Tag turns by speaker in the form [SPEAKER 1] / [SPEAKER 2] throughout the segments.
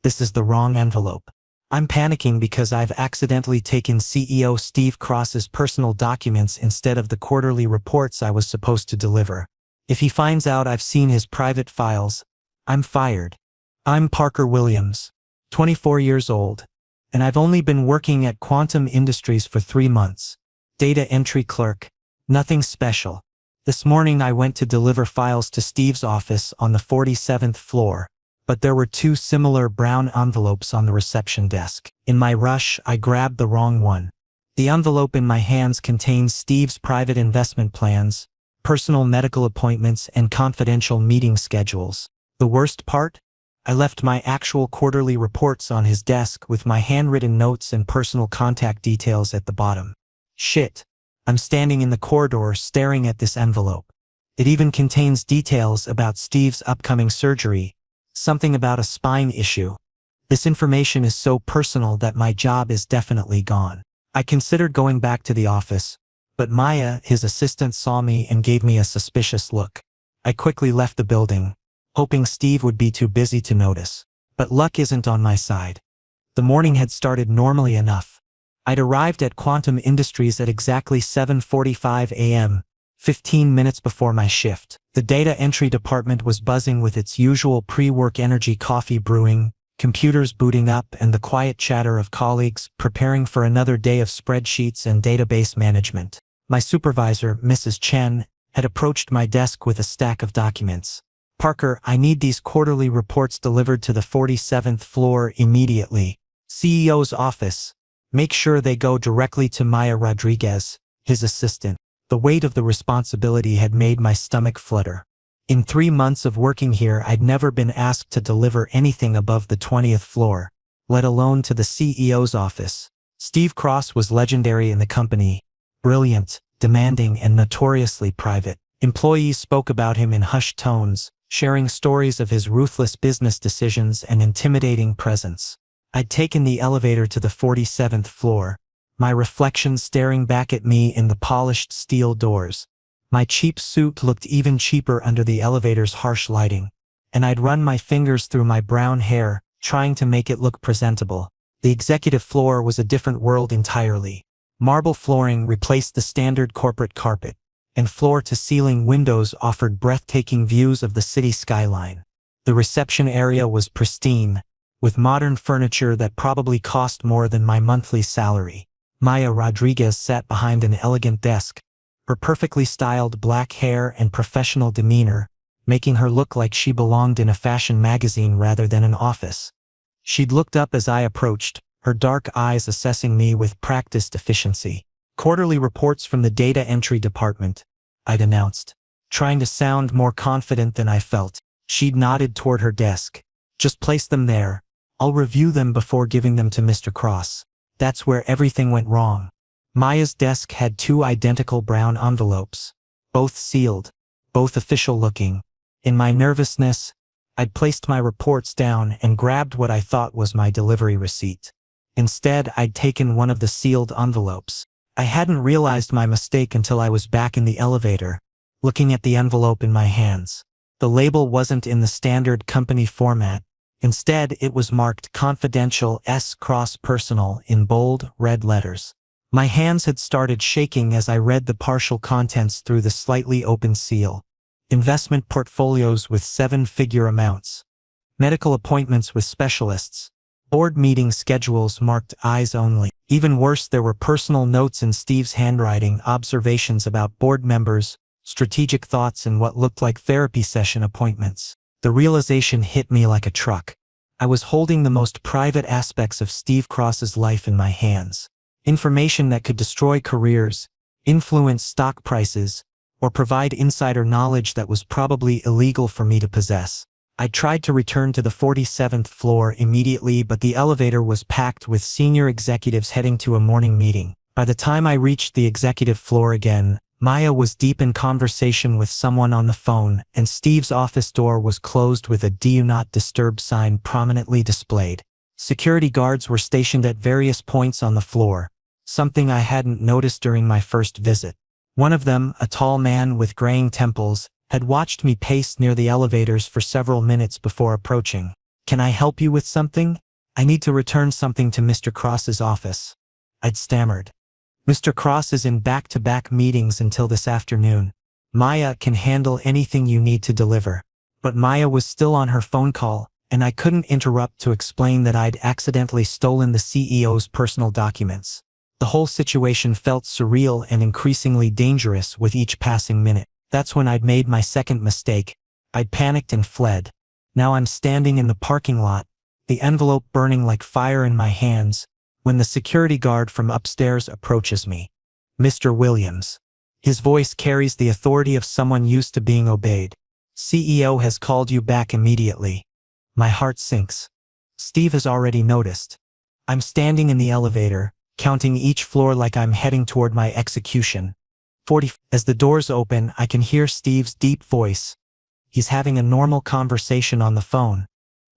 [SPEAKER 1] This is the wrong envelope. I'm panicking because I've accidentally taken CEO Steve Cross's personal documents instead of the quarterly reports I was supposed to deliver. If he finds out I've seen his private files, I'm fired. I'm Parker Williams, 24 years old, and I've only been working at Quantum Industries for 3 months. Data entry clerk. Nothing special. This morning I went to deliver files to Steve's office on the 47th floor, but there were 2 similar brown envelopes on the reception desk. In my rush, I grabbed the wrong one. The envelope in my hands contains Steve's private investment plans, personal medical appointments, and confidential meeting schedules. The worst part? I left my actual quarterly reports on his desk with my handwritten notes and personal contact details at the bottom. Shit. I'm standing in the corridor staring at this envelope. It even contains details about Steve's upcoming surgery, something about a spine issue. This information is so personal that my job is definitely gone. I considered going back to the office, but Maya, his assistant, saw me and gave me a suspicious look. I quickly left the building, hoping Steve would be too busy to notice. But luck isn't on my side. The morning had started normally enough. I'd arrived at Quantum Industries at exactly 7:45 a.m., 15 minutes before my shift. The data entry department was buzzing with its usual pre-work energy, coffee brewing, computers booting up, and the quiet chatter of colleagues preparing for another day of spreadsheets and database management. My supervisor, Mrs. Chen, had approached my desk with a stack of documents. "Parker, I need these quarterly reports delivered to the 47th floor immediately. CEO's office. Make sure they go directly to Maya Rodriguez, his assistant." The weight of the responsibility had made my stomach flutter. In 3 months of working here, I'd never been asked to deliver anything above the 20th floor, let alone to the CEO's office. Steve Cross was legendary in the company. Brilliant, demanding, and notoriously private. Employees spoke about him in hushed tones, sharing stories of his ruthless business decisions and intimidating presence. I'd taken the elevator to the 47th floor, my reflection staring back at me in the polished steel doors. My cheap suit looked even cheaper under the elevator's harsh lighting, and I'd run my fingers through my brown hair, trying to make it look presentable. The executive floor was a different world entirely. Marble flooring replaced the standard corporate carpet, and floor-to-ceiling windows offered breathtaking views of the city skyline. The reception area was pristine, with modern furniture that probably cost more than my monthly salary. Maya Rodriguez sat behind an elegant desk, her perfectly styled black hair and professional demeanor making her look like she belonged in a fashion magazine rather than an office. She'd looked up as I approached, her dark eyes assessing me with practiced efficiency. "Quarterly reports from the data entry department," I'd announced, trying to sound more confident than I felt. She'd nodded toward her desk. "Just place them there. I'll review them before giving them to Mr. Cross." That's where everything went wrong. Maya's desk had 2 identical brown envelopes, both sealed, both official-looking. In my nervousness, I'd placed my reports down and grabbed what I thought was my delivery receipt. Instead, I'd taken one of the sealed envelopes. I hadn't realized my mistake until I was back in the elevator, looking at the envelope in my hands. The label wasn't in the standard company format. Instead, it was marked Confidential S. Cross Personal in bold, red letters. My hands had started shaking as I read the partial contents through the slightly open seal. Investment portfolios with 7-figure amounts. Medical appointments with specialists. Board meeting schedules marked eyes only. Even worse, there were personal notes in Steve's handwriting, observations about board members, strategic thoughts, and what looked like therapy session appointments. The realization hit me like a truck. I was holding the most private aspects of Steve Cross's life in my hands. Information that could destroy careers, influence stock prices, or provide insider knowledge that was probably illegal for me to possess. I tried to return to the 47th floor immediately, but the elevator was packed with senior executives heading to a morning meeting. By the time I reached the executive floor again, Maya was deep in conversation with someone on the phone, and Steve's office door was closed with a "Do Not Disturb" sign prominently displayed. Security guards were stationed at various points on the floor, something I hadn't noticed during my first visit. One of them, a tall man with graying temples, had watched me pace near the elevators for several minutes before approaching. Can I help you with something? I need to return something to Mr. Cross's office. I'd stammered. Mr. Cross is in back-to-back meetings until this afternoon. Maya can handle anything you need to deliver. But Maya was still on her phone call, and I couldn't interrupt to explain that I'd accidentally stolen the CEO's personal documents. The whole situation felt surreal and increasingly dangerous with each passing minute. That's when I'd made my second mistake. I'd panicked and fled. Now I'm standing in the parking lot, the envelope burning like fire in my hands, when the security guard from upstairs approaches me. Mr. Williams. His voice carries the authority of someone used to being obeyed. CEO has called you back immediately. My heart sinks. Steve has already noticed. I'm standing in the elevator, counting each floor like I'm heading toward my execution. 40. As the doors open, I can hear Steve's deep voice. He's having a normal conversation on the phone,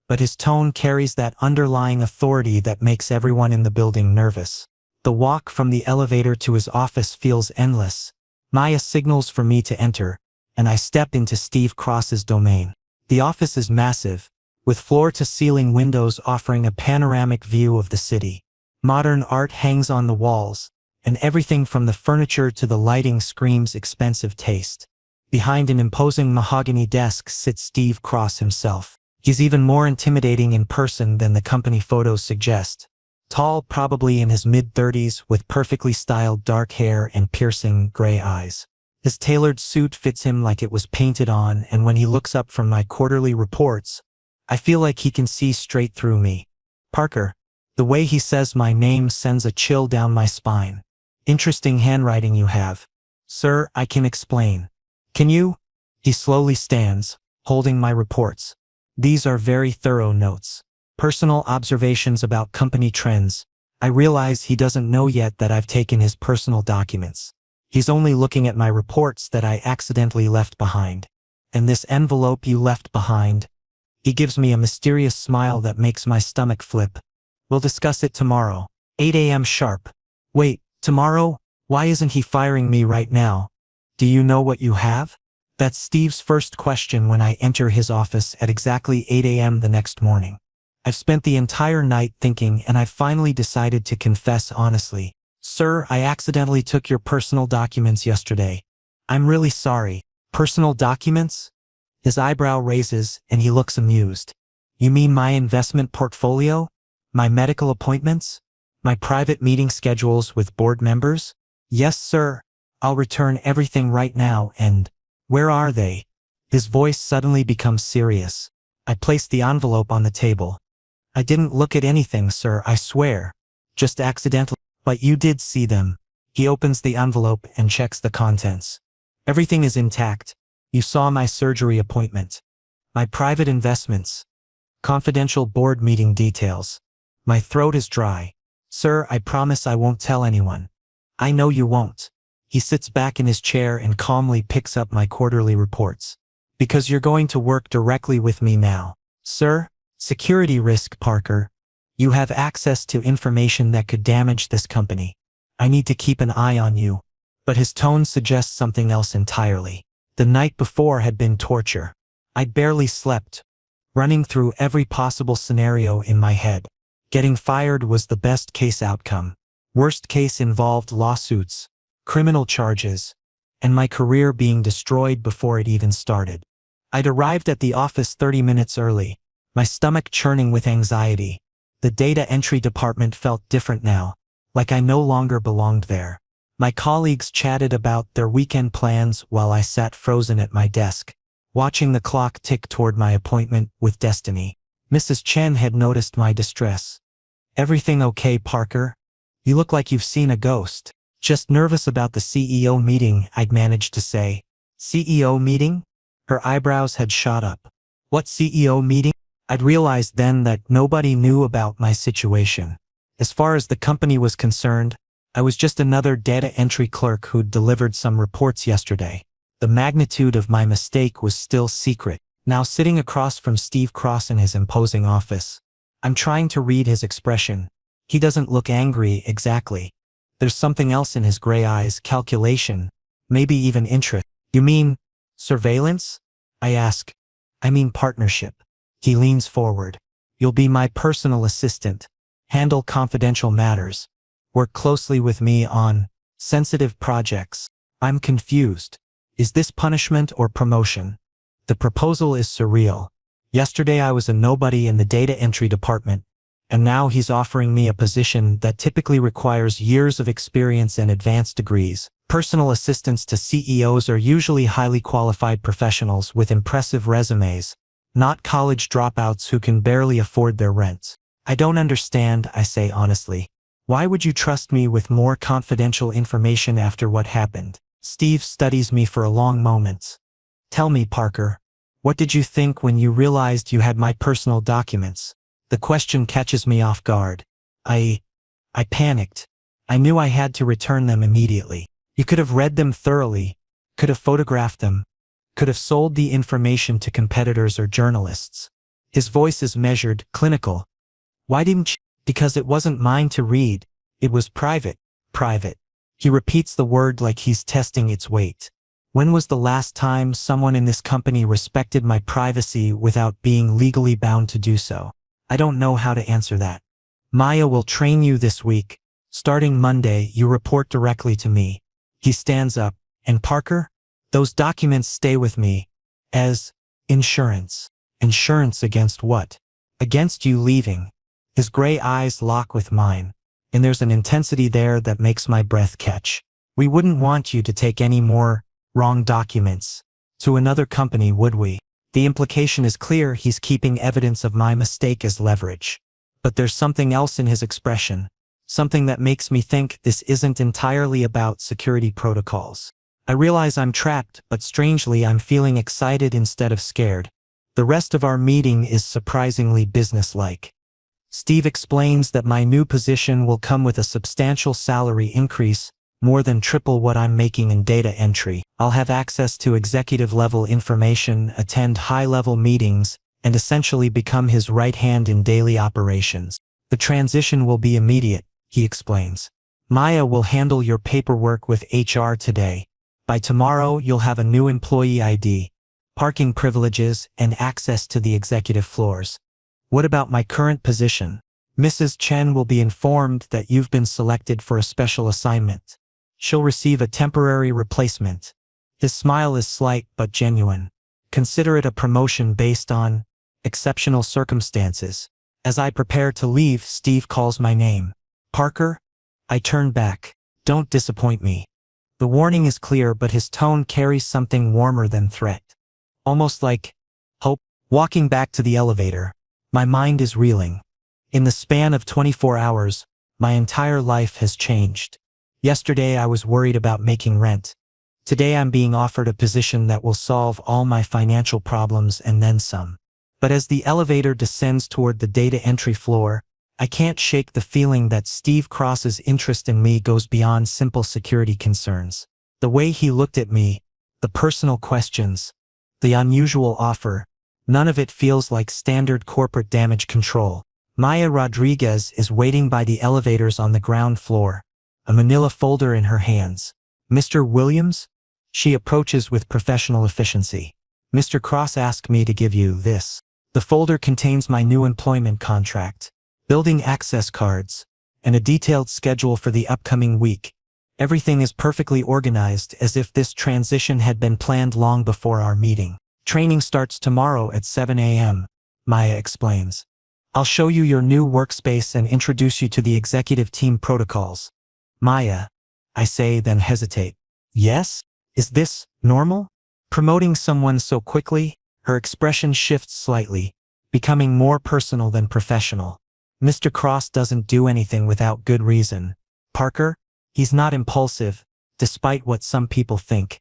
[SPEAKER 1] but his tone carries that underlying authority that makes everyone in the building nervous. The walk from the elevator to his office feels endless. Maya signals for me to enter, and I step into Steve Cross's domain. The office is massive, with floor-to-ceiling windows offering a panoramic view of the city. Modern art hangs on the walls, and everything from the furniture to the lighting screams expensive taste. Behind an imposing mahogany desk sits Steve Cross himself. He's even more intimidating in person than the company photos suggest. Tall, probably in his mid-30s, with perfectly styled dark hair and piercing gray eyes. His tailored suit fits him like it was painted on, and when he looks up from my quarterly reports, I feel like he can see straight through me. Parker. The way he says my name sends a chill down my spine. Interesting handwriting you have. Sir, I can explain. Can you? He slowly stands, holding my reports. These are very thorough notes. Personal observations about company trends. I realize he doesn't know yet that I've taken his personal documents. He's only looking at my reports that I accidentally left behind. And this envelope you left behind. He gives me a mysterious smile that makes my stomach flip. We'll discuss it tomorrow. 8 a.m. sharp. Wait, tomorrow? Why isn't he firing me right now? Do you know what you have? That's Steve's first question when I enter his office at exactly 8 a.m. the next morning. I've spent the entire night thinking, and I've finally decided to confess honestly. Sir, I accidentally took your personal documents yesterday. I'm really sorry. Personal documents? His eyebrow raises, and he looks amused. You mean my investment portfolio? My medical appointments? My private meeting schedules with board members? Yes, sir. I'll return everything right now and… Where are they? His voice suddenly becomes serious. I place the envelope on the table. I didn't look at anything, sir, I swear. Just accidentally. But you did see them. He opens the envelope and checks the contents. Everything is intact. You saw my surgery appointment. My private investments. Confidential board meeting details. My throat is dry. Sir, I promise I won't tell anyone. I know you won't. He sits back in his chair and calmly picks up my quarterly reports. Because you're going to work directly with me now. Sir, security risk, Parker. You have access to information that could damage this company. I need to keep an eye on you. But his tone suggests something else entirely. The night before had been torture. I'd barely slept, running through every possible scenario in my head. Getting fired was the best case outcome. Worst case involved lawsuits, criminal charges, and my career being destroyed before it even started. I'd arrived at the office 30 minutes early, my stomach churning with anxiety. The data entry department felt different now, like I no longer belonged there. My colleagues chatted about their weekend plans while I sat frozen at my desk, watching the clock tick toward my appointment with destiny. Mrs. Chen had noticed my distress. Everything okay, Parker? You look like you've seen a ghost. Just nervous about the CEO meeting, I'd managed to say. CEO meeting? Her eyebrows had shot up. What CEO meeting? I'd realized then that nobody knew about my situation. As far as the company was concerned, I was just another data entry clerk who'd delivered some reports yesterday. The magnitude of my mistake was still secret. Now sitting across from Steve Cross in his imposing office, I'm trying to read his expression. He doesn't look angry exactly. There's something else in his gray eyes, calculation, maybe even interest. You mean surveillance? I ask. I mean partnership. He leans forward. You'll be my personal assistant, handle confidential matters, work closely with me on sensitive projects. I'm confused. Is this punishment or promotion? The proposal is surreal. Yesterday I was a nobody in the data entry department, and now he's offering me a position that typically requires years of experience and advanced degrees. Personal assistants to CEOs are usually highly qualified professionals with impressive resumes, not college dropouts who can barely afford their rents. I don't understand, I say honestly. Why would you trust me with more confidential information after what happened? Steve studies me for a long moment. Tell me, Parker, what did you think when you realized you had my personal documents? The question catches me off guard. I panicked. I knew I had to return them immediately. You could have read them thoroughly, could have photographed them, could have sold the information to competitors or journalists. His voice is measured, clinical. Why didn't you? Because it wasn't mine to read. It was private. Private. He repeats the word like he's testing its weight. When was the last time someone in this company respected my privacy without being legally bound to do so? I don't know how to answer that. Maya will train you this week. Starting Monday, you report directly to me. He stands up. And Parker? Those documents stay with me. As insurance. Insurance against what? Against you leaving. His gray eyes lock with mine. And there's an intensity there that makes my breath catch. We wouldn't want you to take any more wrong documents to another company, would we? The implication is clear. He's keeping evidence of my mistake as leverage. But there's something else in his expression. Something that makes me think this isn't entirely about security protocols. I realize I'm trapped, but strangely I'm feeling excited instead of scared. The rest of our meeting is surprisingly businesslike. Steve explains that my new position will come with a substantial salary increase, more than triple what I'm making in data entry. I'll have access to executive-level information, attend high-level meetings, and essentially become his right hand in daily operations. The transition will be immediate, he explains. Maya will handle your paperwork with HR today. By tomorrow, you'll have a new employee ID, parking privileges, and access to the executive floors. What about my current position? Mrs. Chen will be informed that you've been selected for a special assignment. She'll receive a temporary replacement. His smile is slight but genuine. Consider it a promotion based on exceptional circumstances. As I prepare to leave, Steve calls my name. Parker? I turn back. Don't disappoint me. The warning is clear, but his tone carries something warmer than threat. Almost like hope. Walking back to the elevator, my mind is reeling. In the span of 24 hours, my entire life has changed. Yesterday I was worried about making rent. Today I'm being offered a position that will solve all my financial problems and then some. But as the elevator descends toward the data entry floor, I can't shake the feeling that Steve Cross's interest in me goes beyond simple security concerns. The way he looked at me, the personal questions, the unusual offer, none of it feels like standard corporate damage control. Maya Rodriguez is waiting by the elevators on the ground floor, a manila folder in her hands. Mr. Williams? She approaches with professional efficiency. Mr. Cross asked me to give you this. The folder contains my new employment contract, building access cards, and a detailed schedule for the upcoming week. Everything is perfectly organized, as if this transition had been planned long before our meeting. Training starts tomorrow at 7 a.m., Maya explains. I'll show you your new workspace and introduce you to the executive team protocols. Maya, I say, then hesitate. Yes? Is this normal? Promoting someone so quickly? Her expression shifts slightly, becoming more personal than professional. Mr. Cross doesn't do anything without good reason. Parker? He's not impulsive, despite what some people think.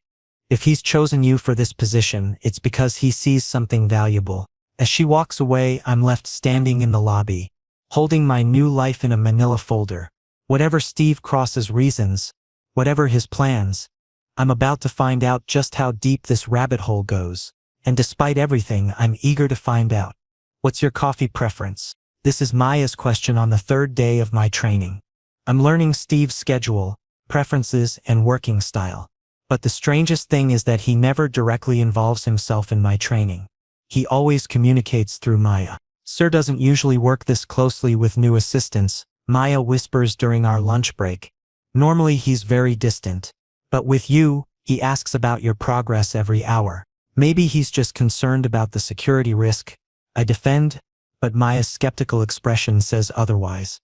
[SPEAKER 1] If he's chosen you for this position, it's because he sees something valuable. As she walks away, I'm left standing in the lobby, holding my new life in a manila folder. Whatever Steve Cross's reasons, whatever his plans, I'm about to find out just how deep this rabbit hole goes. And despite everything, I'm eager to find out. What's your coffee preference? This is Maya's question on the third day of my training. I'm learning Steve's schedule, preferences, and working style. But the strangest thing is that he never directly involves himself in my training. He always communicates through Maya. Sir doesn't usually work this closely with new assistants, Maya whispers during our lunch break. Normally he's very distant. But with you, he asks about your progress every hour. Maybe he's just concerned about the security risk. I defend, but Maya's skeptical expression says otherwise.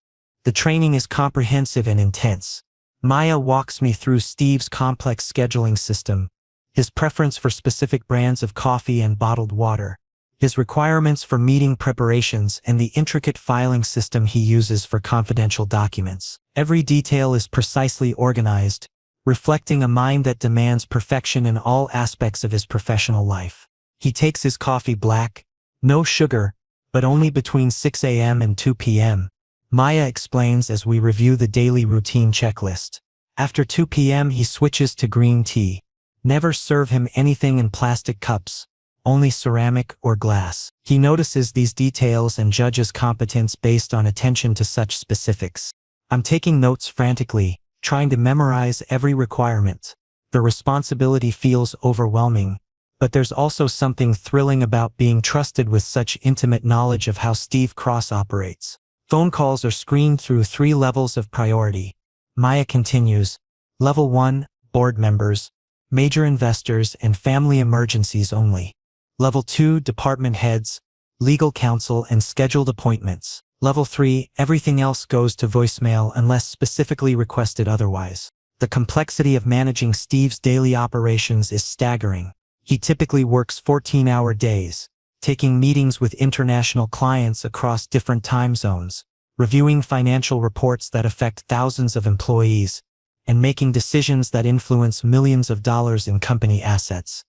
[SPEAKER 1] The training is comprehensive and intense. Maya walks me through Steve's complex scheduling system, his preference for specific brands of coffee and bottled water, his requirements for meeting preparations, and the intricate filing system he uses for confidential documents. Every detail is precisely organized, reflecting a mind that demands perfection in all aspects of his professional life. He takes his coffee black, no sugar, but only between 6 a.m. and 2 p.m. Maya explains as we review the daily routine checklist. After 2 p.m. he switches to green tea. Never serve him anything in plastic cups, only ceramic or glass. He notices these details and judges competence based on attention to such specifics. I'm taking notes frantically, trying to memorize every requirement. The responsibility feels overwhelming, but there's also something thrilling about being trusted with such intimate knowledge of how Steve Cross operates. Phone calls are screened through 3 levels of priority. Maya continues. Level 1, board members, major investors, and family emergencies only. Level 2, department heads, legal counsel, and scheduled appointments. Level 3, everything else goes to voicemail unless specifically requested otherwise. The complexity of managing Steve's daily operations is staggering. He typically works 14-hour days, taking meetings with international clients across different time zones, reviewing financial reports that affect thousands of employees, and making decisions that influence millions of dollars in company assets.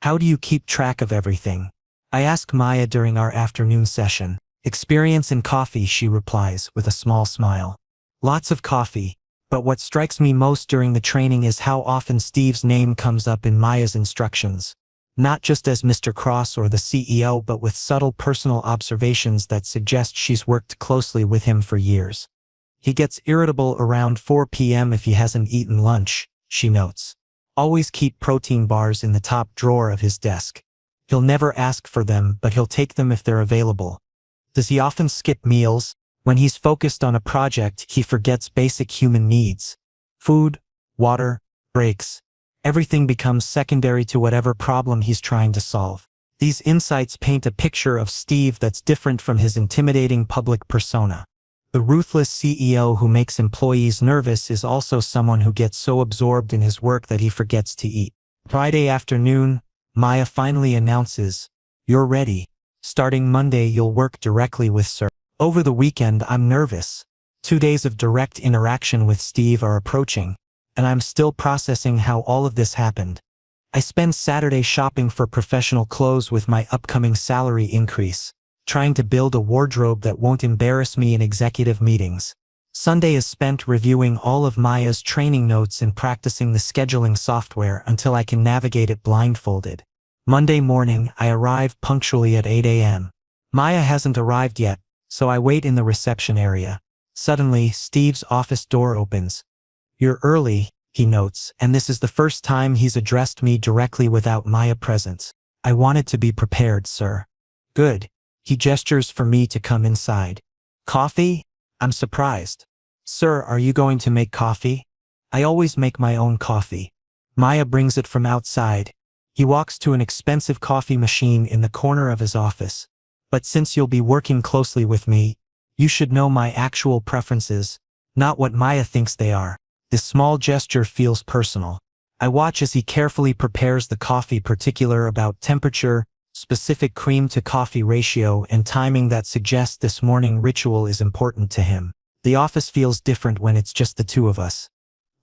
[SPEAKER 1] How do you keep track of everything? I ask Maya during our afternoon session. Experience in coffee, she replies with a small smile. Lots of coffee, but what strikes me most during the training is how often Steve's name comes up in Maya's instructions. Not just as Mr. Cross or the CEO, but with subtle personal observations that suggest she's worked closely with him for years. He gets irritable around 4 p.m. if he hasn't eaten lunch, she notes. Always keep protein bars in the top drawer of his desk. He'll never ask for them, but he'll take them if they're available. Does he often skip meals? When he's focused on a project, he forgets basic human needs. Food, water, breaks. Everything becomes secondary to whatever problem he's trying to solve. These insights paint a picture of Steve that's different from his intimidating public persona. The ruthless CEO who makes employees nervous is also someone who gets so absorbed in his work that he forgets to eat. Friday afternoon, Maya finally announces, "You're ready. Starting Monday you'll work directly with Sir." Over the weekend I'm nervous. 2 days of direct interaction with Steve are approaching, and I'm still processing how all of this happened. I spend Saturday shopping for professional clothes with my upcoming salary increase, trying to build a wardrobe that won't embarrass me in executive meetings. Sunday is spent reviewing all of Maya's training notes and practicing the scheduling software until I can navigate it blindfolded. Monday morning, I arrive punctually at 8 a.m. Maya hasn't arrived yet, so I wait in the reception area. Suddenly, Steve's office door opens. "You're early," he notes, and this is the first time he's addressed me directly without Maya present. "I wanted to be prepared, sir." "Good." He gestures for me to come inside. "Coffee?" I'm surprised. "Sir, are you going to make coffee?" "I always make my own coffee." Maya brings it from outside. He walks to an expensive coffee machine in the corner of his office. "But since you'll be working closely with me, you should know my actual preferences, not what Maya thinks they are." This small gesture feels personal. I watch as he carefully prepares the coffee, particular about temperature, specific cream to coffee ratio, and timing that suggests this morning ritual is important to him. The office feels different when it's just the two of us.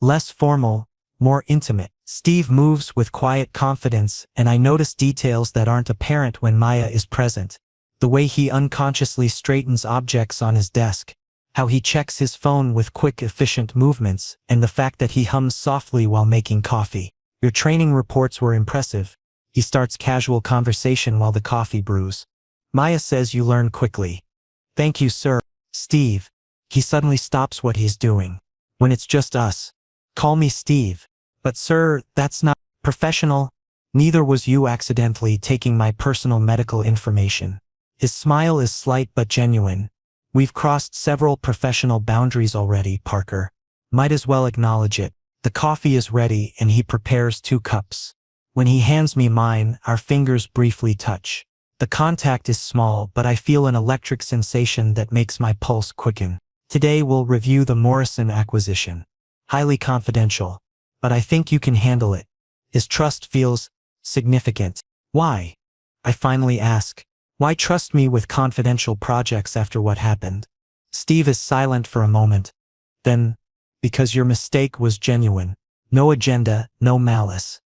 [SPEAKER 1] Less formal, more intimate. Steve moves with quiet confidence, and I notice details that aren't apparent when Maya is present. The way he unconsciously straightens objects on his desk, how he checks his phone with quick, efficient movements, and the fact that he hums softly while making coffee. "Your training reports were impressive." He starts casual conversation while the coffee brews. Maya says, "You learn quickly." "Thank you, sir." "Steve." He suddenly stops what he's doing. "When it's just us, call me Steve." "But sir, that's not professional." "Neither was you accidentally taking my personal medical information." His smile is slight but genuine. We've crossed several professional boundaries already, Parker. Might as well acknowledge it. The coffee is ready and he prepares 2 cups. When he hands me mine, our fingers briefly touch. The contact is small, but I feel an electric sensation that makes my pulse quicken. Today we'll review the Morrison acquisition. Highly confidential. But I think you can handle it. His trust feels significant. Why? I finally ask. Why trust me with confidential projects after what happened? Steve is silent for a moment. Then, because your mistake was genuine. No agenda, no malice.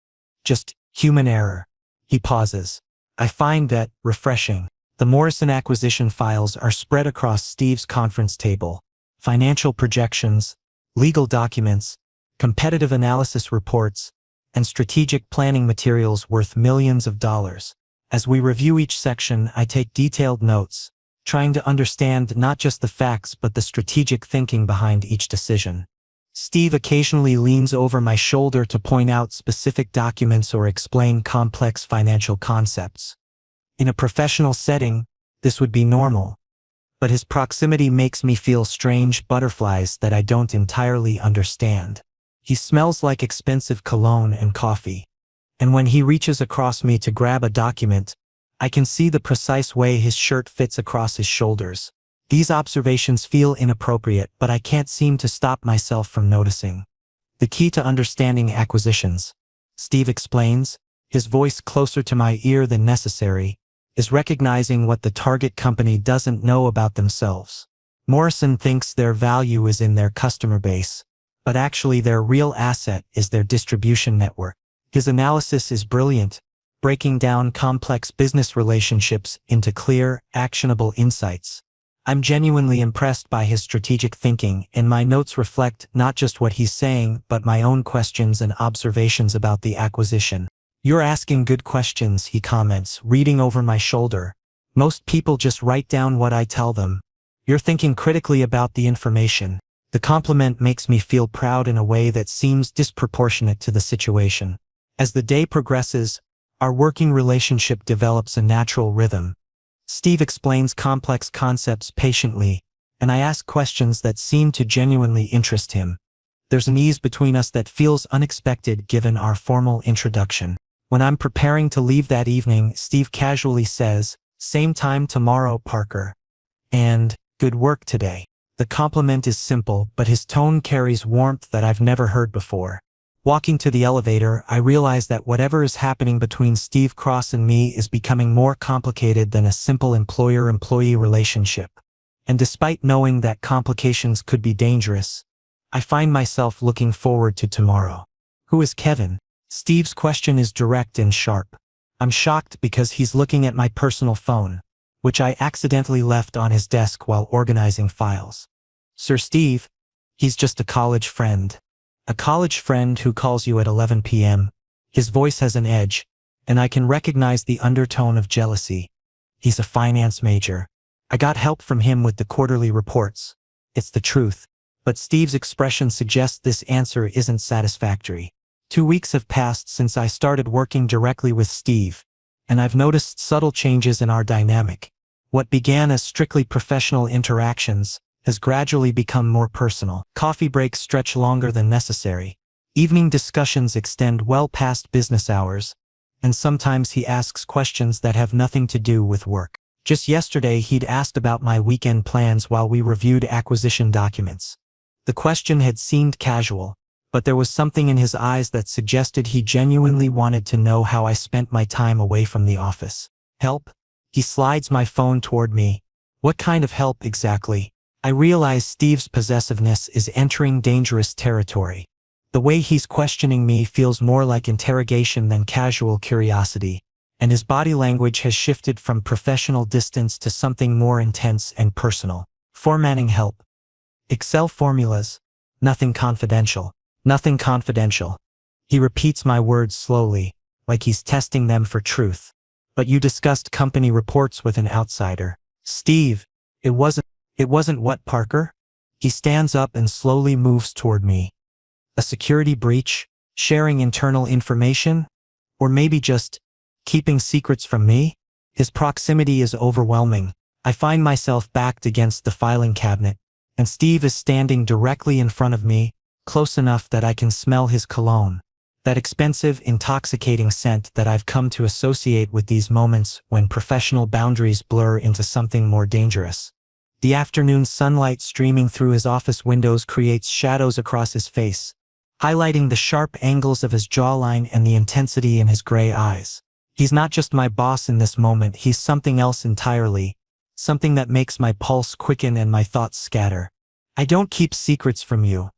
[SPEAKER 1] Just human error. He pauses. I find that refreshing. The Morrison acquisition files are spread across Steve's conference table. Financial projections, legal documents, competitive analysis reports, and strategic planning materials worth millions of dollars. As we review each section, I take detailed notes, trying to understand not just the facts but the strategic thinking behind each decision. Steve occasionally leans over my shoulder to point out specific documents or explain complex financial concepts. In a professional setting, this would be normal. But his proximity makes me feel strange butterflies that I don't entirely understand. He smells like expensive cologne and coffee. And when he reaches across me to grab a document, I can see the precise way his shirt fits across his shoulders. These observations feel inappropriate, but I can't seem to stop myself from noticing. The key to understanding acquisitions, Steve explains, his voice closer to my ear than necessary, is recognizing what the target company doesn't know about themselves. Morrison thinks their value is in their customer base, but actually their real asset is their distribution network. His analysis is brilliant, breaking down complex business relationships into clear, actionable insights. I'm genuinely impressed by his strategic thinking, and my notes reflect not just what he's saying, but my own questions and observations about the acquisition. You're asking good questions, he comments, reading over my shoulder. Most people just write down what I tell them. You're thinking critically about the information. The compliment makes me feel proud in a way that seems disproportionate to the situation. As the day progresses, our working relationship develops a natural rhythm. Steve explains complex concepts patiently, and I ask questions that seem to genuinely interest him. There's an ease between us that feels unexpected given our formal introduction. When I'm preparing to leave that evening, Steve casually says, "Same time tomorrow, Parker." And, "Good work today." The compliment is simple, but his tone carries warmth that I've never heard before. Walking to the elevator, I realize that whatever is happening between Steve Cross and me is becoming more complicated than a simple employer-employee relationship. And despite knowing that complications could be dangerous, I find myself looking forward to tomorrow. Who is Kevin? Steve's question is direct and sharp. I'm shocked because he's looking at my personal phone, which I accidentally left on his desk while organizing files. Sir Steve, he's just a college friend. A college friend who calls you at 11 p.m. His voice has an edge, and I can recognize the undertone of jealousy. He's a finance major. I got help from him with the quarterly reports. It's the truth. But Steve's expression suggests this answer isn't satisfactory. 2 weeks have passed since I started working directly with Steve, and I've noticed subtle changes in our dynamic. What began as strictly professional interactions has gradually become more personal. Coffee breaks stretch longer than necessary. Evening discussions extend well past business hours, and sometimes he asks questions that have nothing to do with work. Just yesterday he'd asked about my weekend plans while we reviewed acquisition documents. The question had seemed casual, but there was something in his eyes that suggested he genuinely wanted to know how I spent my time away from the office. Help? He slides my phone toward me. What kind of help exactly? I realize Steve's possessiveness is entering dangerous territory. The way he's questioning me feels more like interrogation than casual curiosity, and his body language has shifted from professional distance to something more intense and personal. Formatting help. Excel formulas. Nothing confidential. Nothing confidential. He repeats my words slowly, like he's testing them for truth. But you discussed company reports with an outsider. Steve, it wasn't what, Parker? He stands up and slowly moves toward me. A security breach? Sharing internal information? Or maybe just keeping secrets from me? His proximity is overwhelming. I find myself backed against the filing cabinet, and Steve is standing directly in front of me, close enough that I can smell his cologne. That expensive, intoxicating scent that I've come to associate with these moments when professional boundaries blur into something more dangerous. The afternoon sunlight streaming through his office windows creates shadows across his face, highlighting the sharp angles of his jawline and the intensity in his gray eyes. He's not just my boss in this moment, he's something else entirely, something that makes my pulse quicken and my thoughts scatter. I don't keep secrets from you.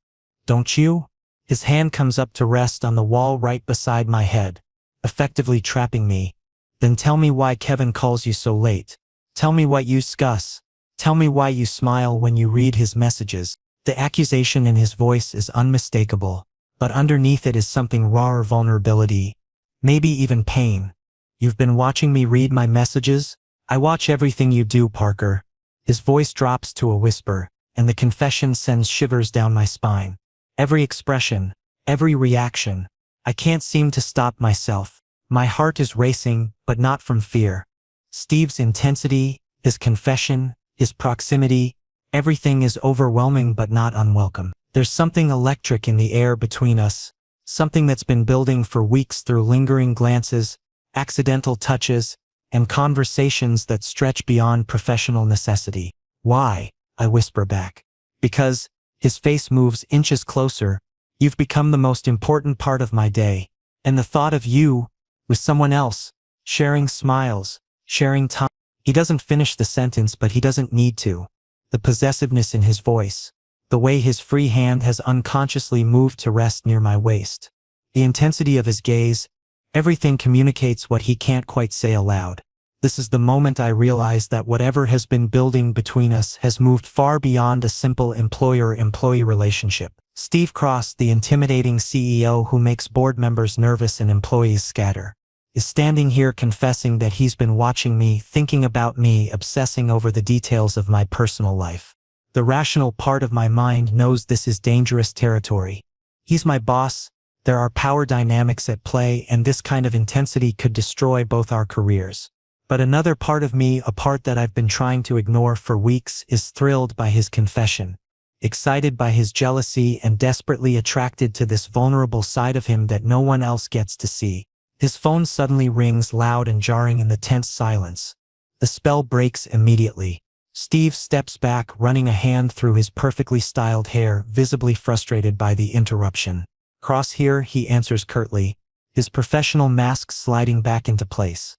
[SPEAKER 1] Don't you? His hand comes up to rest on the wall right beside my head, effectively trapping me. Then tell me why Kevin calls you so late. Tell me what you discuss. Tell me why you smile when you read his messages. The accusation in his voice is unmistakable, but underneath it is something rawer: vulnerability, maybe even pain. You've been watching me read my messages? I watch everything you do, Parker. His voice drops to a whisper, and the confession sends shivers down my spine. Every expression, every reaction. I can't seem to stop myself. My heart is racing, but not from fear. Steve's intensity, his confession, his proximity, everything is overwhelming but not unwelcome. There's something electric in the air between us, something that's been building for weeks through lingering glances, accidental touches, and conversations that stretch beyond professional necessity. Why? I whisper back. Because, his face moves inches closer, you've become the most important part of my day. And the thought of you, with someone else, sharing smiles, sharing time. He doesn't finish the sentence, but he doesn't need to. The possessiveness in his voice, the way his free hand has unconsciously moved to rest near my waist, the intensity of his gaze, everything communicates what he can't quite say aloud. This is the moment I realize that whatever has been building between us has moved far beyond a simple employer-employee relationship. Steve Cross, the intimidating CEO who makes board members nervous and employees scatter, is standing here confessing that he's been watching me, thinking about me, obsessing over the details of my personal life. The rational part of my mind knows this is dangerous territory. He's my boss, there are power dynamics at play, and this kind of intensity could destroy both our careers. But another part of me, a part that I've been trying to ignore for weeks, is thrilled by his confession, excited by his jealousy, and desperately attracted to this vulnerable side of him that no one else gets to see. His phone suddenly rings loud and jarring in the tense silence. The spell breaks immediately. Steve steps back, running a hand through his perfectly styled hair, visibly frustrated by the interruption. Cross here, he answers curtly, his professional mask sliding back into place.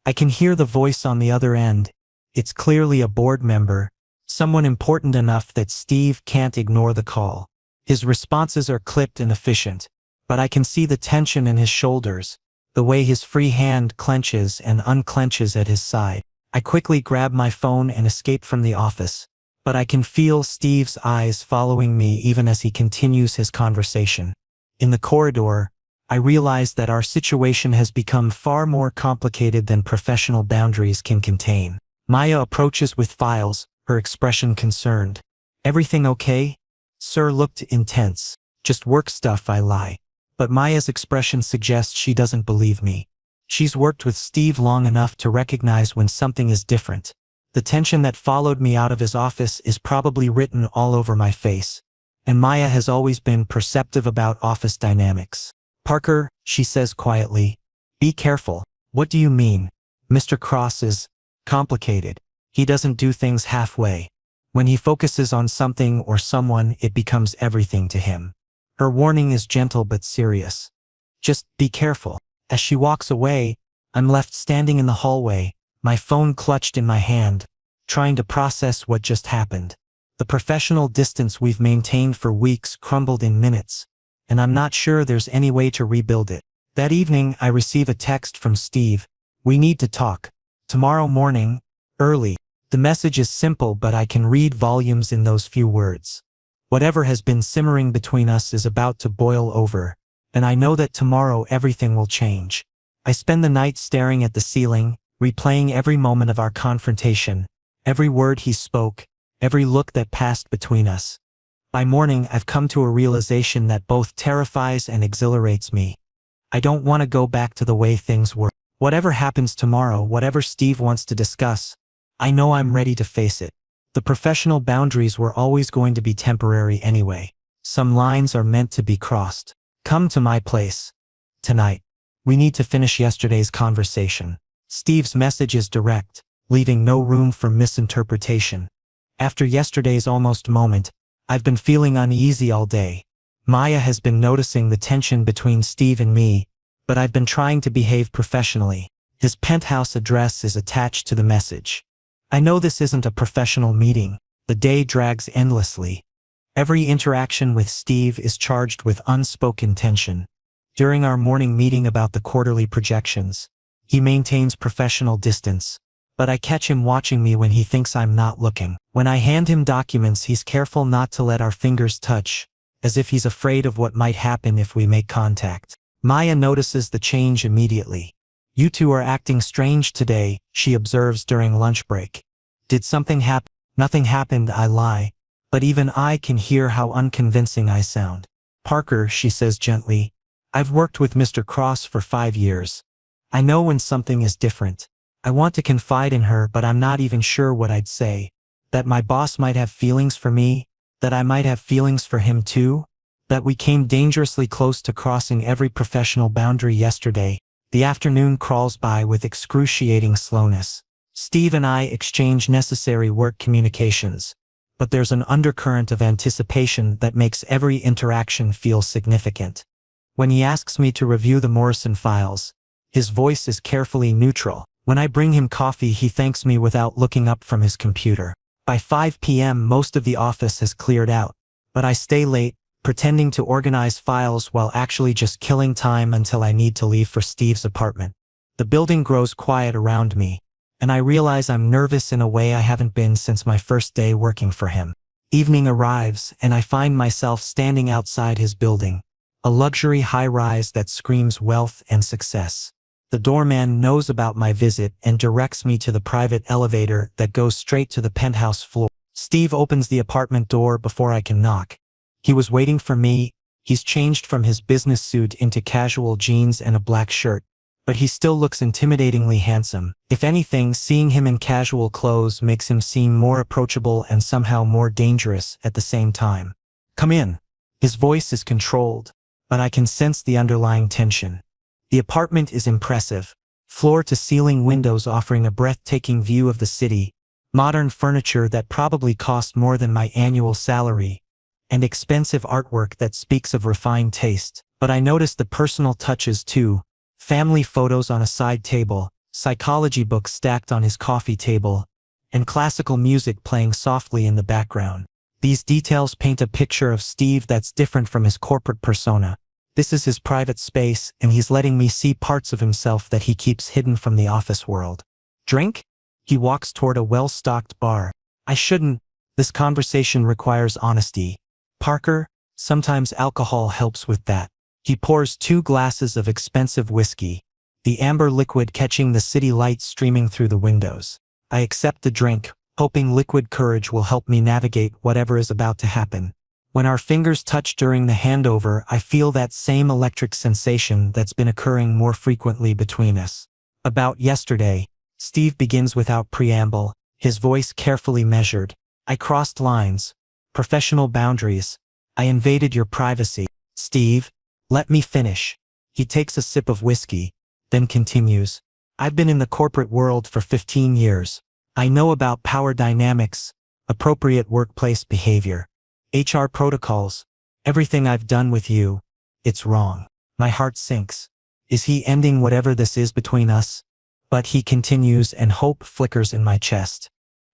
[SPEAKER 1] I can hear the voice on the other end. It's clearly a board member, someone important enough that Steve can't ignore the call. His responses are clipped and efficient, but I can see the tension in his shoulders, the way his free hand clenches and unclenches at his side. I quickly grab my phone and escape from the office, but I can feel Steve's eyes following me even as he continues his conversation. In the corridor, I realize that our situation has become far more complicated than professional boundaries can contain. Maya approaches with files, her expression concerned. Everything okay? Sir looked intense. Just work stuff, I lie. But Maya's expression suggests she doesn't believe me. She's worked with Steve long enough to recognize when something is different. The tension that followed me out of his office is probably written all over my face. And Maya has always been perceptive about office dynamics. Parker, she says quietly, be careful. What do you mean? Mr. Cross is complicated. He doesn't do things halfway. When he focuses on something or someone, it becomes everything to him. Her warning is gentle but serious. Just be careful. As she walks away, I'm left standing in the hallway, my phone clutched in my hand, trying to process what just happened. The professional distance we've maintained for weeks crumbled in minutes, and I'm not sure there's any way to rebuild it. That evening, I receive a text from Steve. We need to talk. Tomorrow morning, early. The message is simple, but I can read volumes in those few words. Whatever has been simmering between us is about to boil over, and I know that tomorrow everything will change. I spend the night staring at the ceiling, replaying every moment of our confrontation, every word he spoke, every look that passed between us. By morning, I've come to a realization that both terrifies and exhilarates me. I don't want to go back to the way things were. Whatever happens tomorrow, whatever Steve wants to discuss, I know I'm ready to face it. The professional boundaries were always going to be temporary anyway. Some lines are meant to be crossed. Come to my place. Tonight. We need to finish yesterday's conversation. Steve's message is direct, leaving no room for misinterpretation. After yesterday's almost moment, I've been feeling uneasy all day. Maya has been noticing the tension between Steve and me, but I've been trying to behave professionally. His penthouse address is attached to the message. I know this isn't a professional meeting. The day drags endlessly. Every interaction with Steve is charged with unspoken tension. During our morning meeting about the quarterly projections, he maintains professional distance, but I catch him watching me when he thinks I'm not looking. When I hand him documents, he's careful not to let our fingers touch, as if he's afraid of what might happen if we make contact. Maya notices the change immediately. You two are acting strange today, she observes during lunch break. Did something happen? Nothing happened, I lie, but even I can hear how unconvincing I sound. Parker, she says gently, I've worked with Mr. Cross for 5 years. I know when something is different. I want to confide in her, but I'm not even sure what I'd say. That my boss might have feelings for me, that I might have feelings for him too, that we came dangerously close to crossing every professional boundary yesterday. The afternoon crawls by with excruciating slowness. Steve and I exchange necessary work communications, but there's an undercurrent of anticipation that makes every interaction feel significant. When he asks me to review the Morrison files, his voice is carefully neutral. When I bring him coffee, he thanks me without looking up from his computer. By 5 p.m. most of the office has cleared out, but I stay late, pretending to organize files while actually just killing time until I need to leave for Steve's apartment. The building grows quiet around me, and I realize I'm nervous in a way I haven't been since my first day working for him. Evening arrives, and I find myself standing outside his building, a luxury high-rise that screams wealth and success. The doorman knows about my visit and directs me to the private elevator that goes straight to the penthouse floor. Steve opens the apartment door before I can knock. He was waiting for me. He's changed from his business suit into casual jeans and a black shirt, but he still looks intimidatingly handsome. If anything, seeing him in casual clothes makes him seem more approachable and somehow more dangerous at the same time. Come in. His voice is controlled, but I can sense the underlying tension. The apartment is impressive, floor-to-ceiling windows offering a breathtaking view of the city, modern furniture that probably cost more than my annual salary, and expensive artwork that speaks of refined taste. But I notice the personal touches too. Family photos on a side table, psychology books stacked on his coffee table, and classical music playing softly in the background. These details paint a picture of Steve that's different from his corporate persona. This is his private space, and he's letting me see parts of himself that he keeps hidden from the office world. Drink? He walks toward a well-stocked bar. I shouldn't. This conversation requires honesty. Parker, sometimes alcohol helps with that. He pours 2 glasses of expensive whiskey, the amber liquid catching the city lights streaming through the windows. I accept the drink, hoping liquid courage will help me navigate whatever is about to happen. When our fingers touch during the handover, I feel that same electric sensation that's been occurring more frequently between us. About yesterday, Steve begins without preamble, his voice carefully measured. I crossed lines, professional boundaries. I invaded your privacy. Steve, let me finish. He takes a sip of whiskey, then continues. I've been in the corporate world for 15 years. I know about power dynamics, appropriate workplace behavior, HR protocols, everything I've done with you. It's wrong. My heart sinks. Is he ending whatever this is between us? But he continues, and hope flickers in my chest.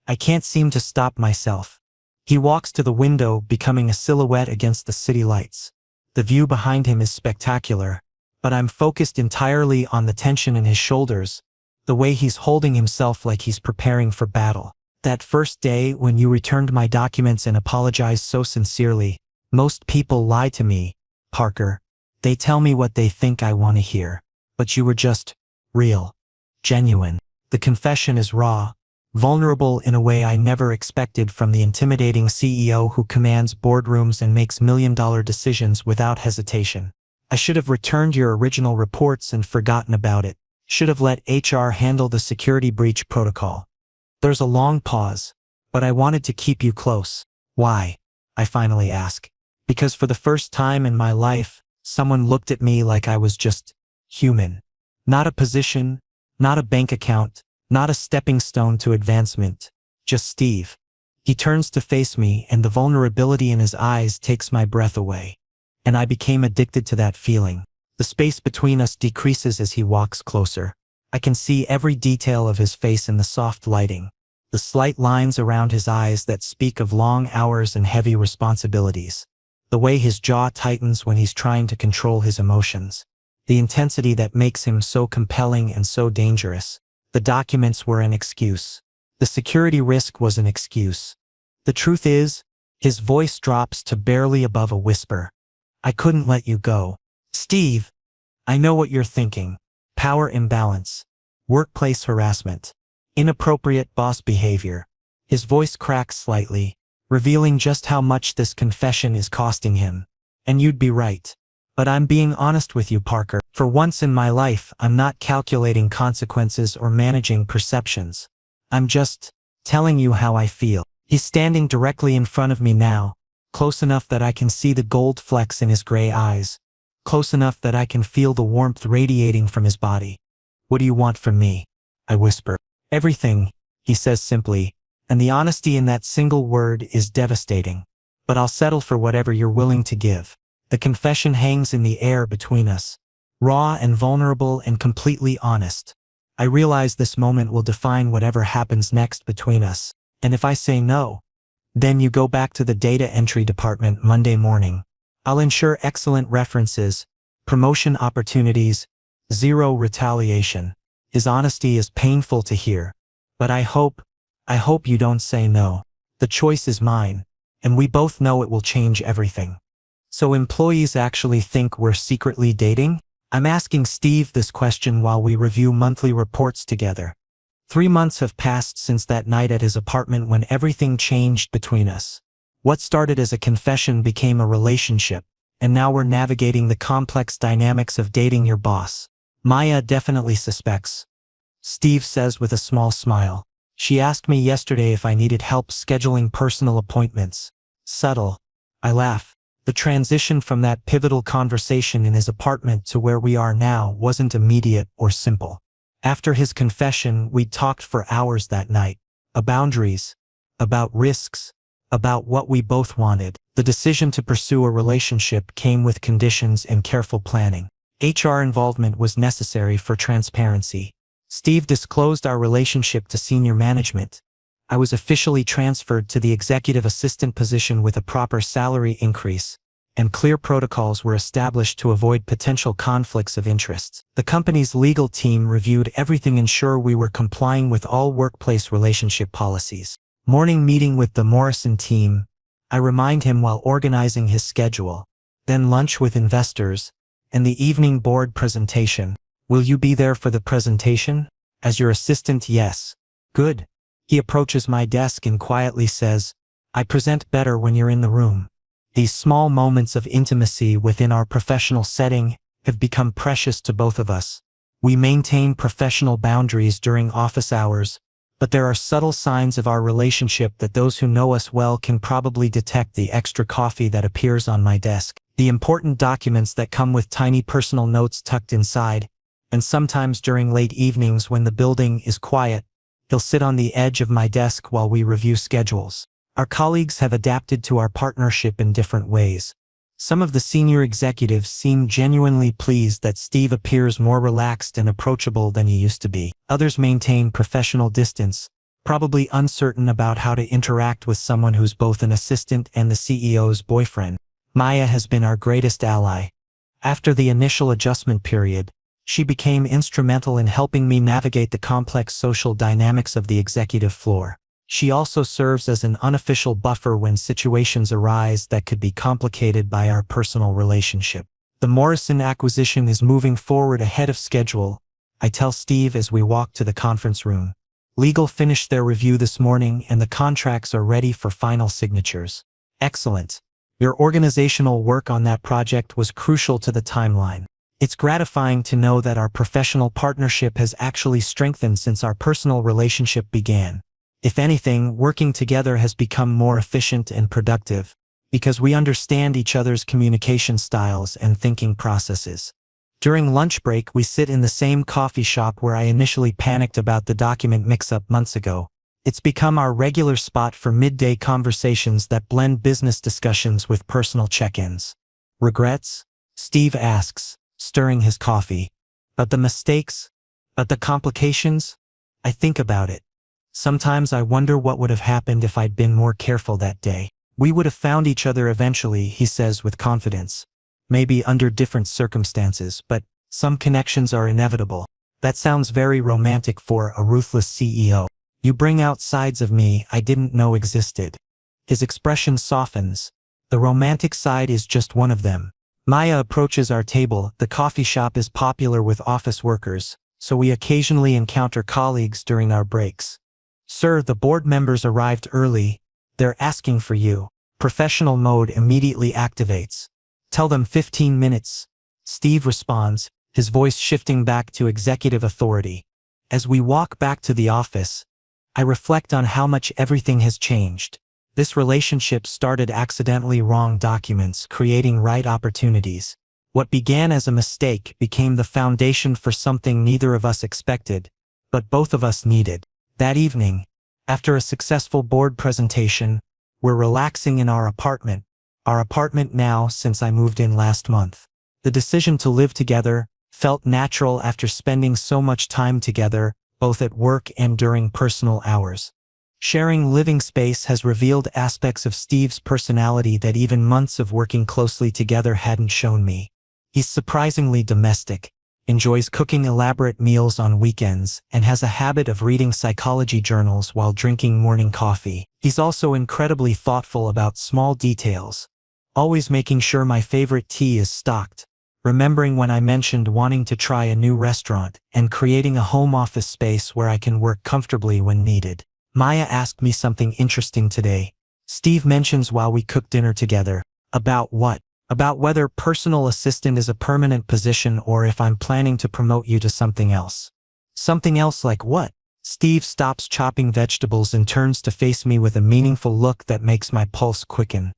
[SPEAKER 1] I can't seem to stop myself. He walks to the window, becoming a silhouette against the city lights. The view behind him is spectacular, but I'm focused entirely on the tension in his shoulders, the way he's holding himself like he's preparing for battle. That first day when you returned my documents and apologized so sincerely, most people lie to me, Parker. They tell me what they think I want to hear. But you were just real, genuine. The confession is raw, vulnerable in a way I never expected from the intimidating CEO who commands boardrooms and makes million-dollar decisions without hesitation. I should have returned your original reports and forgotten about it, Should have let HR handle the security breach protocol. There's a long pause, but I wanted to keep you close. Why? I finally ask. Because for the first time in my life, someone looked at me like I was just human. Not a position, not a bank account, not a stepping stone to advancement. Just Steve. He turns to face me, and the vulnerability in his eyes takes my breath away. And I became addicted to that feeling. The space between us decreases as he walks closer. I can see every detail of his face in the soft lighting. The slight lines around his eyes that speak of long hours and heavy responsibilities. The way his jaw tightens when he's trying to control his emotions. The intensity that makes him so compelling and so dangerous. The documents were an excuse. The security risk was an excuse. The truth is, his voice drops to barely above a whisper. I couldn't let you go. Steve, I know what you're thinking. Power imbalance. Workplace harassment. Inappropriate boss behavior. His voice cracks slightly, revealing just how much this confession is costing him. And you'd be right. But I'm being honest with you, Parker. For once in my life, I'm not calculating consequences or managing perceptions. I'm just telling you how I feel. He's standing directly in front of me now, close enough that I can see the gold flecks in his gray eyes. Close enough that I can feel the warmth radiating from his body. What do you want from me? I whisper. Everything, he says simply, and the honesty in that single word is devastating. But I'll settle for whatever you're willing to give. The confession hangs in the air between us. Raw and vulnerable and completely honest. I realize this moment will define whatever happens next between us. And if I say no, then you go back to the data entry department Monday morning. I'll ensure excellent references, promotion opportunities, zero retaliation. His honesty is painful to hear. But I hope you don't say no. The choice is mine, and we both know it will change everything. So employees actually think we're secretly dating? I'm asking Steve this question while we review monthly reports together. 3 months have passed since that night at his apartment when everything changed between us. What started as a confession became a relationship, and now we're navigating the complex dynamics of dating your boss. Maya definitely suspects. Steve says with a small smile. She asked me yesterday if I needed help scheduling personal appointments. Subtle. I laugh. The transition from that pivotal conversation in his apartment to where we are now wasn't immediate or simple. After his confession, we talked for hours that night. About boundaries. About risks. About what we both wanted. The decision to pursue a relationship came with conditions and careful planning. HR involvement was necessary for transparency. Steve disclosed our relationship to senior management. I was officially transferred to the executive assistant position with a proper salary increase, and clear protocols were established to avoid potential conflicts of interest. The company's legal team reviewed everything, ensure we were complying with all workplace relationship policies. Morning meeting with the Morrison team. I remind him while organizing his schedule. Then lunch with investors, and the evening board presentation. Will you be there for the presentation? As your assistant, yes. Good. He approaches my desk and quietly says, I present better when you're in the room. These small moments of intimacy within our professional setting have become precious to both of us. We maintain professional boundaries during office hours, but there are subtle signs of our relationship that those who know us well can probably detect: the extra coffee that appears on my desk, the important documents that come with tiny personal notes tucked inside, and sometimes during late evenings when the building is quiet, he'll sit on the edge of my desk while we review schedules. Our colleagues have adapted to our partnership in different ways. Some of the senior executives seem genuinely pleased that Steve appears more relaxed and approachable than he used to be. Others maintain professional distance, probably uncertain about how to interact with someone who's both an assistant and the CEO's boyfriend. Maya has been our greatest ally. After the initial adjustment period, she became instrumental in helping me navigate the complex social dynamics of the executive floor. She also serves as an unofficial buffer when situations arise that could be complicated by our personal relationship. The Morrison acquisition is moving forward ahead of schedule, I tell Steve as we walk to the conference room. Legal finished their review this morning and the contracts are ready for final signatures. Excellent. Your organizational work on that project was crucial to the timeline. It's gratifying to know that our professional partnership has actually strengthened since our personal relationship began. If anything, working together has become more efficient and productive, because we understand each other's communication styles and thinking processes. During lunch break, we sit in the same coffee shop where I initially panicked about the document mix-up months ago. It's become our regular spot for midday conversations that blend business discussions with personal check-ins. Regrets? Steve asks, stirring his coffee. But the mistakes? But the complications? I think about it. Sometimes I wonder what would have happened if I'd been more careful that day. We would have found each other eventually, he says with confidence. Maybe under different circumstances, but some connections are inevitable. That sounds very romantic for a ruthless CEO. You bring out sides of me I didn't know existed. His expression softens. The romantic side is just one of them. Maya approaches our table. The coffee shop is popular with office workers, so we occasionally encounter colleagues during our breaks. Sir, the board members arrived early. They're asking for you. Professional mode immediately activates. Tell them 15 minutes. Steve responds, his voice shifting back to executive authority. As we walk back to the office, I reflect on how much everything has changed. This relationship started accidentally wrong documents, creating right opportunities. What began as a mistake became the foundation for something neither of us expected, but both of us needed. That evening, after a successful board presentation, we're relaxing in our apartment now since I moved in last month. The decision to live together felt natural after spending so much time together, both at work and during personal hours. Sharing living space has revealed aspects of Steve's personality that even months of working closely together hadn't shown me. He's surprisingly domestic, enjoys cooking elaborate meals on weekends, and has a habit of reading psychology journals while drinking morning coffee. He's also incredibly thoughtful about small details, always making sure my favorite tea is stocked, remembering when I mentioned wanting to try a new restaurant, and creating a home office space where I can work comfortably when needed. Maya asked me something interesting today. Steve mentions while we cook dinner together. About what? About whether personal assistant is a permanent position or if I'm planning to promote you to something else. Something else like what? Steve stops chopping vegetables and turns to face me with a meaningful look that makes my pulse quicken.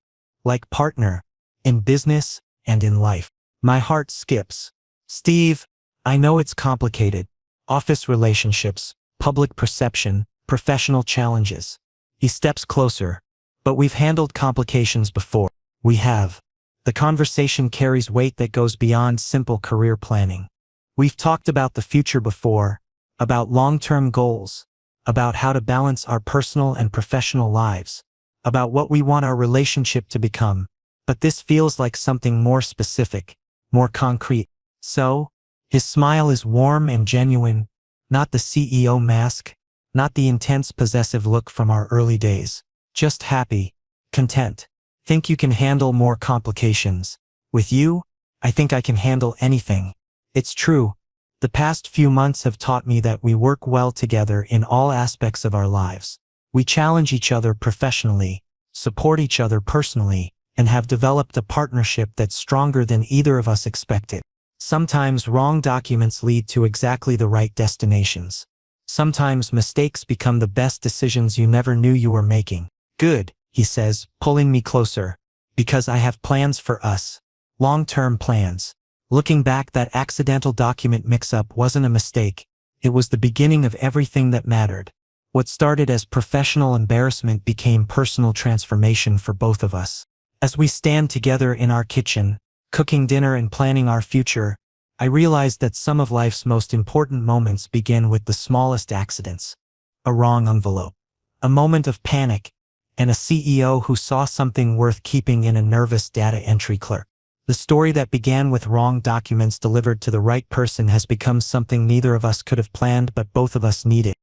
[SPEAKER 1] Like partner. In business and in life. My heart skips. Steve, I know it's complicated. Office relationships, public perception, professional challenges. He steps closer. But we've handled complications before. We have. The conversation carries weight that goes beyond simple career planning. We've talked about the future before, about long-term goals, about how to balance our personal and professional lives, about what we want our relationship to become. But this feels like something more specific, more concrete. So, his smile is warm and genuine, not the CEO mask, not the intense possessive look from our early days. Just happy, content. Think you can handle more complications. With you, I think I can handle anything. It's true. The past few months have taught me that we work well together in all aspects of our lives. We challenge each other professionally, support each other personally, and have developed a partnership that's stronger than either of us expected. Sometimes wrong documents lead to exactly the right destinations. Sometimes mistakes become the best decisions you never knew you were making. Good, he says, pulling me closer. Because I have plans for us. Long-term plans. Looking back, that accidental document mix-up wasn't a mistake. It was the beginning of everything that mattered. What started as professional embarrassment became personal transformation for both of us. As we stand together in our kitchen, cooking dinner and planning our future, I realized that some of life's most important moments begin with the smallest accidents. A wrong envelope. A moment of panic. And a CEO who saw something worth keeping in a nervous data entry clerk. The story that began with wrong documents delivered to the right person has become something neither of us could have planned but both of us needed.